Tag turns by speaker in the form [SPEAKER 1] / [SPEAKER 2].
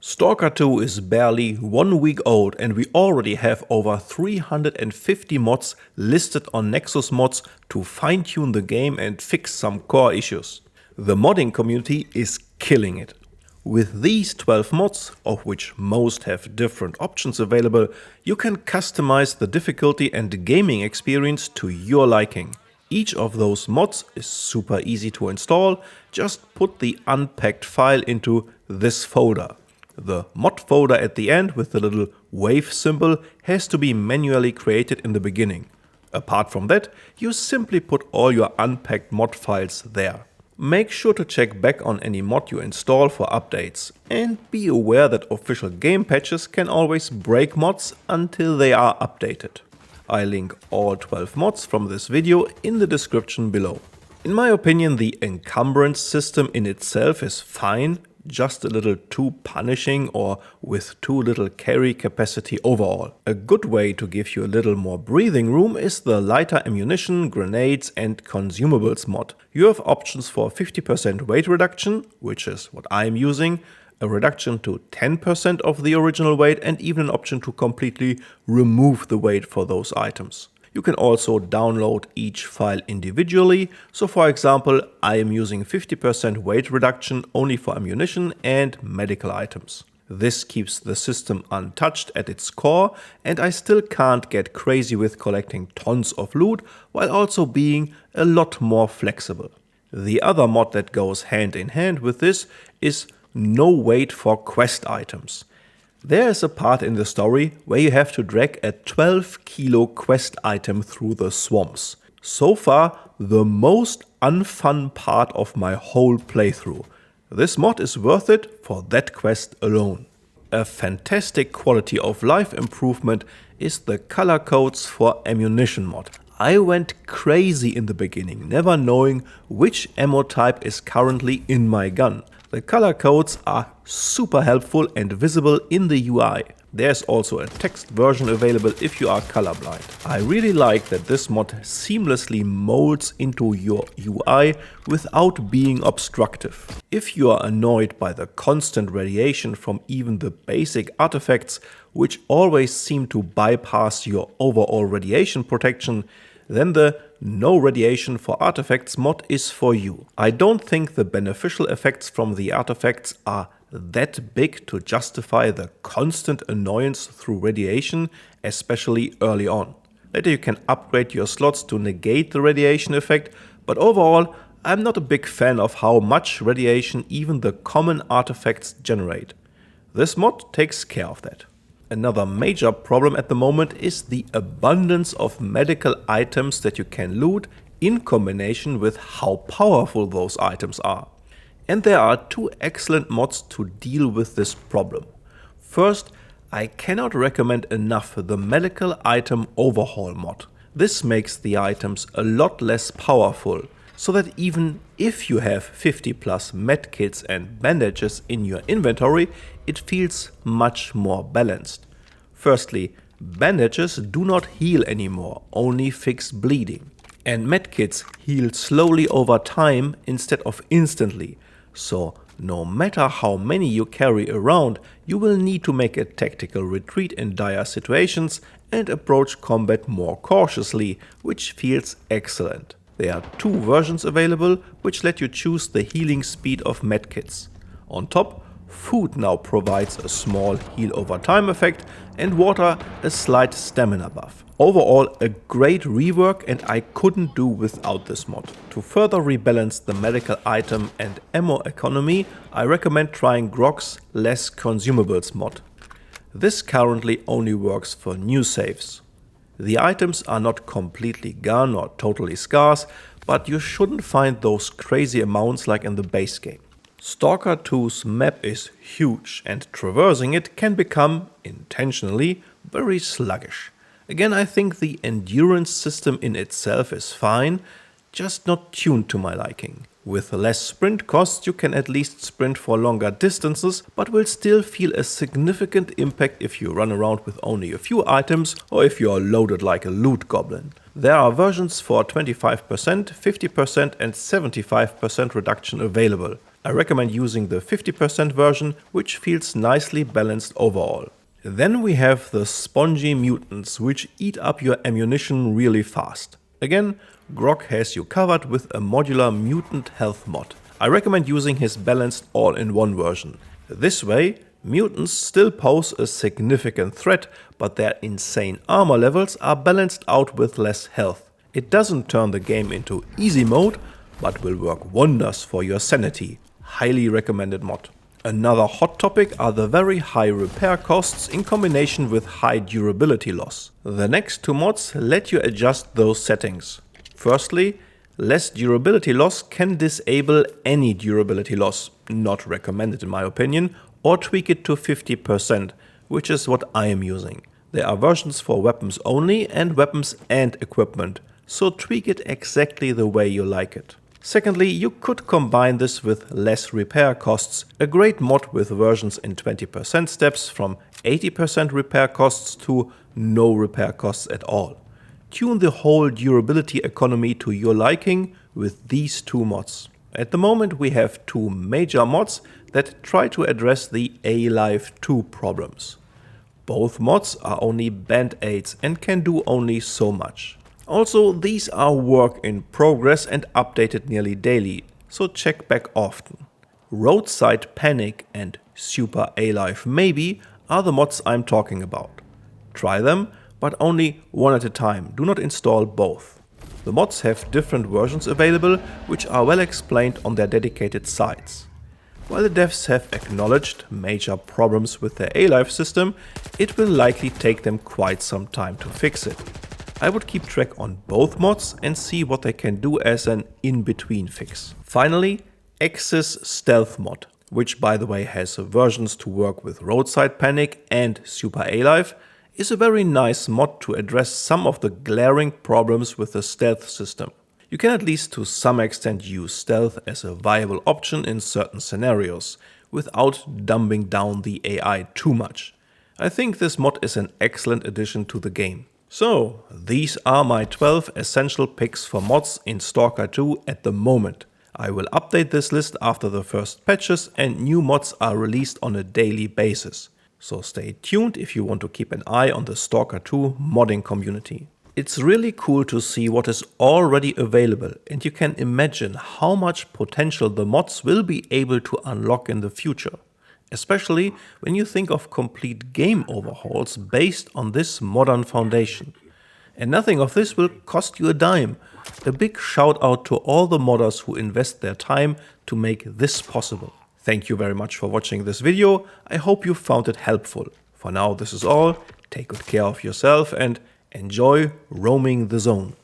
[SPEAKER 1] Stalker 2 is barely 1 week old and we already have over 350 mods listed on Nexus Mods to fine-tune the game and fix some core issues. The modding community is killing it. With these 12 mods, of which most have different options available, you can customize the difficulty and gaming experience to your liking. Each of those mods is super easy to install, just put the unpacked file into this folder. The mod folder at the end with the little wave symbol has to be manually created in the beginning. Apart from that, you simply put all your unpacked mod files there. Make sure to check back on any mod you install for updates, and be aware that official game patches can always break mods until they are updated. I link all 12 mods from this video in the description below. In my opinion, the encumbrance system in itself is fine, just a little too punishing or with too little carry capacity overall. A good way to give you a little more breathing room is the lighter ammunition, grenades and consumables mod. You have options for 50% weight reduction, which is what I'm using, a reduction to 10% of the original weight and even an option to completely remove the weight for those items. You can also download each file individually, so for example I am using 50% weight reduction only for ammunition and medical items. This keeps the system untouched at its core and I still can't get crazy with collecting tons of loot while also being a lot more flexible. The other mod that goes hand in hand with this is no weight for quest items. There is a part in the story where you have to drag a 12 kilo quest item through the swamps. So far, the most unfun part of my whole playthrough. This mod is worth it for that quest alone. A fantastic quality of life improvement is the color codes for ammunition mod. I went crazy in the beginning, never knowing which ammo type is currently in my gun. The color codes are super helpful and visible in the UI. There's also a text version available if you are colorblind. I really like that this mod seamlessly molds into your UI without being obstructive. If you are annoyed by the constant radiation from even the basic artifacts, which always seem to bypass your overall radiation protection, then the No Radiation for Artifacts mod is for you. I don't think the beneficial effects from the artifacts are that big to justify the constant annoyance through radiation, especially early on. Later you can upgrade your slots to negate the radiation effect, but overall I'm not a big fan of how much radiation even the common artifacts generate. This mod takes care of that. Another major problem at the moment is the abundance of medical items that you can loot in combination with how powerful those items are. And there are two excellent mods to deal with this problem. First, I cannot recommend enough the medical item overhaul mod. This makes the items a lot less powerful, so that even if you have 50 plus medkits and bandages in your inventory, it feels much more balanced. Firstly, bandages do not heal anymore, only fix bleeding. And medkits heal slowly over time instead of instantly, so no matter how many you carry around, you will need to make a tactical retreat in dire situations and approach combat more cautiously, which feels excellent. There are two versions available which let you choose the healing speed of medkits. On top, food now provides a small heal over time effect and water a slight stamina buff. Overall a great rework and I couldn't do without this mod. To further rebalance the medical item and ammo economy, I recommend trying Grog's Less Consumables mod. This currently only works for new saves. The items are not completely gone or totally scarce, but you shouldn't find those crazy amounts like in the base game. Stalker 2's map is huge and traversing it can become, intentionally, very sluggish. Again, I think the endurance system in itself is fine, just not tuned to my liking. With less sprint costs you can at least sprint for longer distances, but will still feel a significant impact if you run around with only a few items or if you are loaded like a loot goblin. There are versions for 25%, 50% and 75% reduction available. I recommend using the 50% version, which feels nicely balanced overall. Then we have the Spongy Mutants, which eat up your ammunition really fast. Again, Grog has you covered with a modular mutant health mod. I recommend using his balanced all-in-one version. This way, mutants still pose a significant threat, but their insane armor levels are balanced out with less health. It doesn't turn the game into easy mode, but will work wonders for your sanity. Highly recommended mod. Another hot topic are the very high repair costs in combination with high durability loss. The next two mods let you adjust those settings. Firstly, less durability loss can disable any durability loss, not recommended in my opinion, or tweak it to 50%, which is what I am using. There are versions for weapons only and weapons and equipment, so tweak it exactly the way you like it. Secondly, you could combine this with less repair costs, a great mod with versions in 20% steps from 80% repair costs to no repair costs at all. Tune the whole durability economy to your liking with these two mods. At the moment we have two major mods that try to address the A-Life 2 problems. Both mods are only band-aids and can do only so much. Also, these are work in progress and updated nearly daily, so check back often. Roadside Panic and Super A-Life Maybe are the mods I'm talking about. Try them, but only one at a time, do not install both. The mods have different versions available, which are well explained on their dedicated sites. While the devs have acknowledged major problems with their A-Life system, it will likely take them quite some time to fix it. I would keep track on both mods and see what they can do as an in-between fix. Finally, X's Stealth mod, which by the way has versions to work with Roadside Panic and Super A-Life, is a very nice mod to address some of the glaring problems with the stealth system. You can at least to some extent use stealth as a viable option in certain scenarios, without dumbing down the AI too much. I think this mod is an excellent addition to the game. So, these are my 12 essential picks for mods in Stalker 2 at the moment. I will update this list after the first patches and new mods are released on a daily basis. So stay tuned if you want to keep an eye on the Stalker 2 modding community. It's really cool to see what is already available, and you can imagine how much potential the mods will be able to unlock in the future. Especially when you think of complete game overhauls based on this modern foundation. And nothing of this will cost you a dime. A big shout out to all the modders who invest their time to make this possible. Thank you very much for watching this video. I hope you found it helpful. For now, this is all. Take good care of yourself and enjoy roaming the zone.